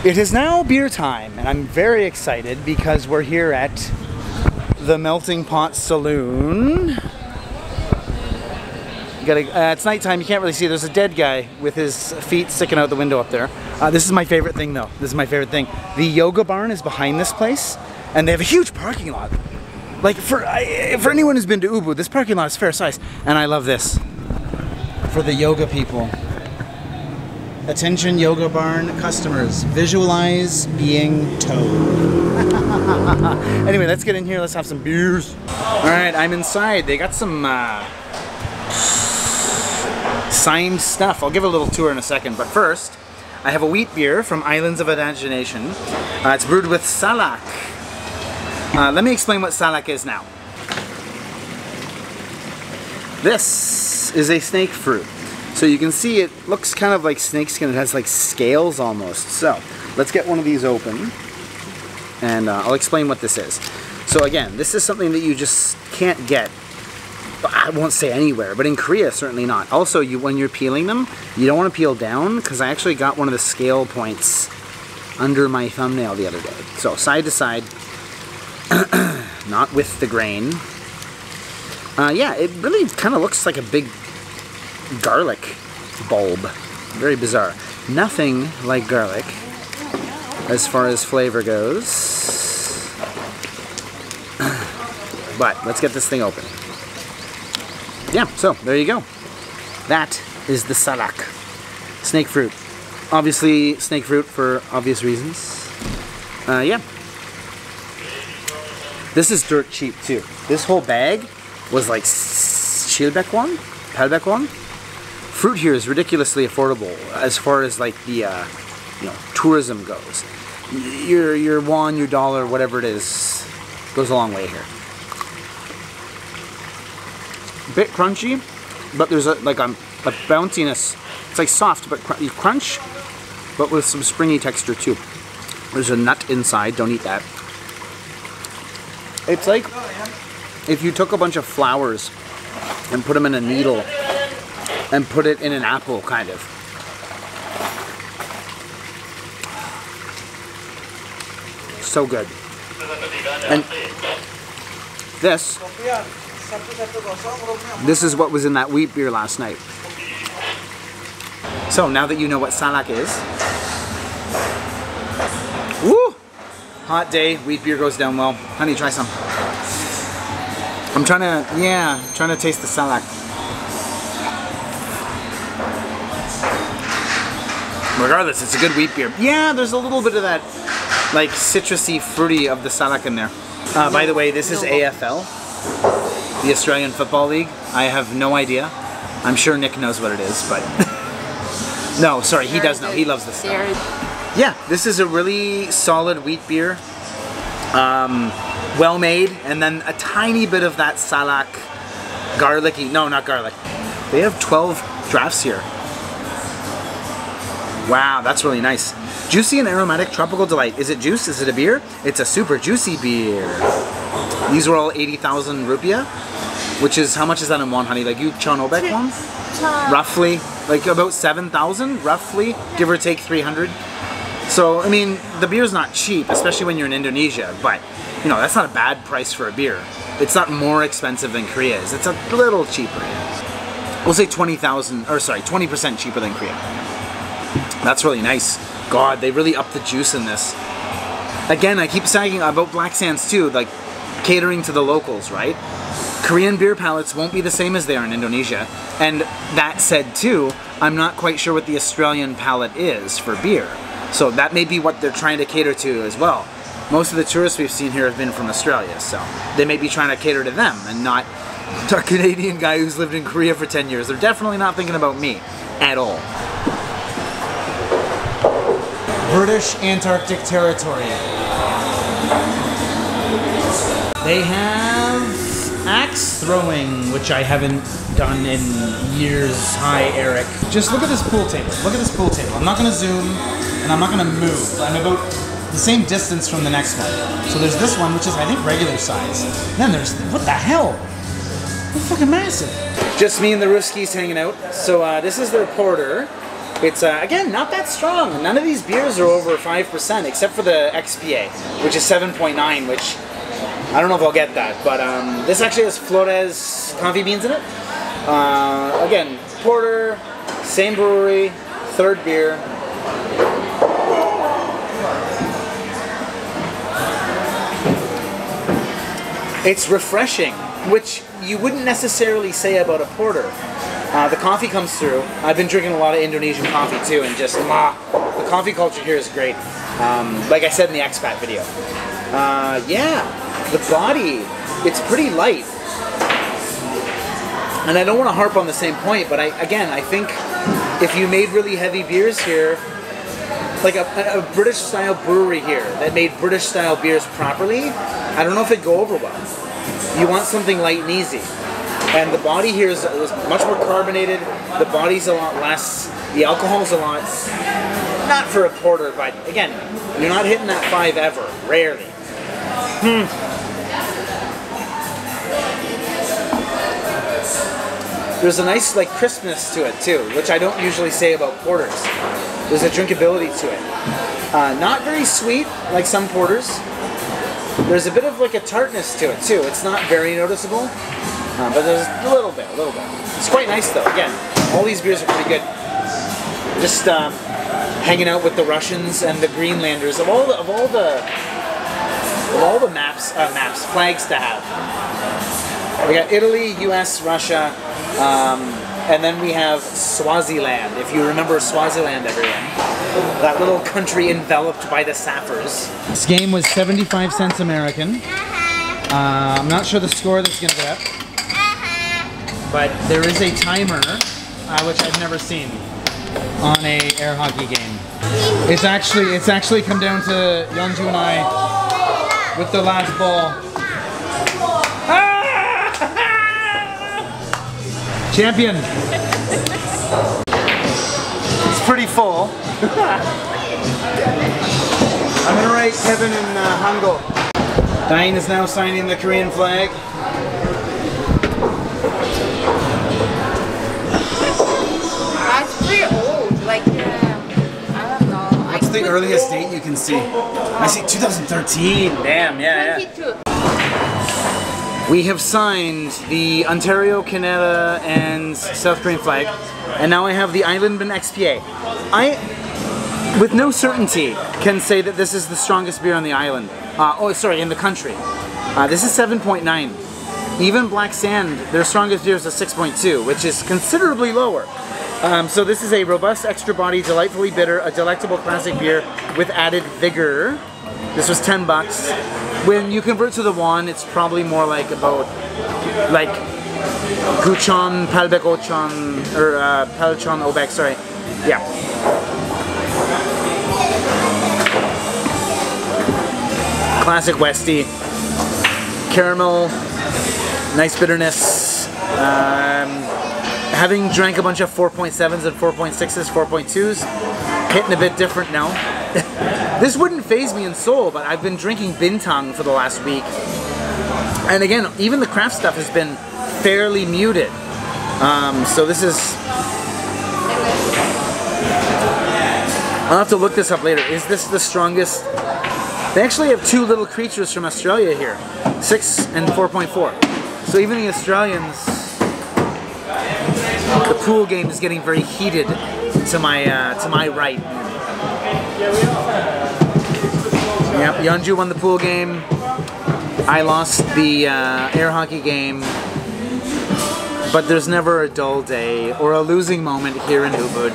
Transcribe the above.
It is now beer time, and I'm very excited because we're here at the Melting Pot Saloon. It's nighttime, you can't really see. There's a dead guy with his feet sticking out the window up there. This is my favorite thing though. This is my favorite thing. The yoga barn is behind this place, and they have a huge parking lot. Like, for anyone who's been to Ubud, this parking lot is fair size. And I love this. For the yoga people. Attention yoga barn customers, visualize being towed. Anyway, let's get in here, let's have some beers. Alright, I'm inside. They got some signed stuff. I'll give a little tour in a second, but first, I have a wheat beer from Islands of Imagination. It's brewed with salak. Let me explain what salak is now. This is a snake fruit. So you can see it looks kind of like snakeskin. It has like scales almost. So let's get one of these open and I'll explain what this is. So again, this is something that you just can't get, I won't say anywhere, but in Korea certainly not. Also, when you're peeling them, you don't want to peel down because I actually got one of the scale points under my thumbnail the other day. So side to side, not with the grain. Yeah, it really kind of looks like a big garlic bulb. Very bizarre. Nothing like garlic as far as flavor goes. But let's get this thing open. Yeah, so there you go. That is the salak. Snake fruit. Obviously snake fruit for obvious reasons. Yeah. This is dirt cheap too. This whole bag was like Shilbekwan? Palbekwan? Fruit here is ridiculously affordable as far as like the you know, tourism goes. Your won, your dollar, whatever it is, goes a long way here. Bit crunchy, but there's a bounciness. It's like soft, but you crunch, but with some springy texture too. There's a nut inside. Don't eat that. It's like if you took a bunch of flowers and put them in a needle and put it in an apple, kind of. So good. And this is what was in that wheat beer last night. So now that you know what salak is, woo! Hot day, wheat beer goes down well. Honey, try some. I'm trying to taste the salak. Regardless, it's a good wheat beer. Yeah, there's a little bit of that, like, citrusy, fruity of the salak in there. By the way, this is AFL, the Australian Football League. I have no idea. I'm sure Nick knows what it is, but... No, sorry, he does know. He loves this stuff. Yeah, this is a really solid wheat beer. Well made, and then a tiny bit of that salak garlicky. No, not garlic. They have 12 drafts here. Wow, that's really nice. Juicy and aromatic tropical delight. Is it juice? Is it a beer? It's a super juicy beer. These are all 80,000 rupiah, which is, how much is that in won, honey? Like you Chonobek one? Roughly, like about 7,000, roughly, give or take 300. So, I mean, the beer's not cheap, especially when you're in Indonesia, but, you know, that's not a bad price for a beer. It's not more expensive than Korea's. It's a little cheaper. We'll say 20% cheaper than Korea. That's really nice. God, they really upped the juice in this. Again, I keep saying about Black Sands too, like catering to the locals, right? Korean beer palates won't be the same as they are in Indonesia. And that said too, I'm not quite sure what the Australian palate is for beer. So that may be what they're trying to cater to as well. Most of the tourists we've seen here have been from Australia, so they may be trying to cater to them and not a Canadian guy who's lived in Korea for 10 years. They're definitely not thinking about me at all. British Antarctic Territory. They have axe throwing, which I haven't done in years. Hi, Eric. Just look at this pool table. Look at this pool table. I'm not going to zoom, and I'm not going to move. I'm about the same distance from the next one. So there's this one, which is, I think, regular size. Then there's, what the hell? They're fucking massive. Just me and the Ruskies hanging out. So this is their porter. It's, again, not that strong. None of these beers are over 5%, except for the XPA, which is 7.9, which I don't know if I'll get that. But this actually has Flores coffee beans in it. Again, porter, same brewery, third beer. It's refreshing, which you wouldn't necessarily say about a porter. The coffee comes through. I've been drinking a lot of Indonesian coffee too, and just the coffee culture here is great. Like I said in the expat video. Yeah, the body, it's pretty light. And I don't want to harp on the same point, but I think if you made really heavy beers here, like a British style brewery here that made British style beers properly, I don't know if it'd go over well. You want something light and easy. And the body here is much more carbonated, the body's a lot less, the alcohol's a lot, not for a porter, but again, you're not hitting that 5 ever, rarely. There's a nice like crispness to it too, which I don't usually say about porters. There's a drinkability to it. Not very sweet like some porters. There's a bit of like a tartness to it too. It's not very noticeable, but there's a little bit. It's quite nice though. Again, all these beers are pretty good. Just hanging out with the Russians and the Greenlanders of all the flags to have. We got Italy, U.S., Russia, and then we have Swaziland. If you remember Swaziland, everyone. That little country enveloped by the Saffers. This game was 75 cents American. I'm not sure the score that's going to get up. But there is a timer, which I've never seen, on a air hockey game. It's actually come down to Yeonju and I with the last ball. Champion! It's pretty full. I'm gonna write Kevin in Hangul. Diane is now signing the Korean flag. That's pretty old, like, I don't know. What's the earliest date you can see? I see 2013, damn, yeah. 22. We have signed the Ontario, Canada, and South Korean flag, and now I have the Islandman XPA. I, with no certainty, can say that this is the strongest beer on the island. In the country. This is 7.9. Even Black Sand, their strongest beer is a 6.2, which is considerably lower. So this is a robust, extra body, delightfully bitter, a delectable classic beer with added vigor. This was 10 bucks. When you convert to the won, it's probably more like about, like, Guchon, Palbek Ochon, or Palchon Obek, sorry. Yeah. Classic Westie. Caramel, nice bitterness. Having drank a bunch of 4.7s and 4.6s, 4.2s, hitting a bit different now. This wouldn't faze me in Seoul, but I've been drinking bintang for the last week. And again, even the craft stuff has been fairly muted. So this is... I'll have to look this up later. Is this the strongest? They actually have two little creatures from Australia here. 6 and 4.4. So even the Australians... The pool game is getting very heated to my right. Yep, Yeonju won the pool game. I lost the air hockey game. But there's never a dull day or a losing moment here in Ubud.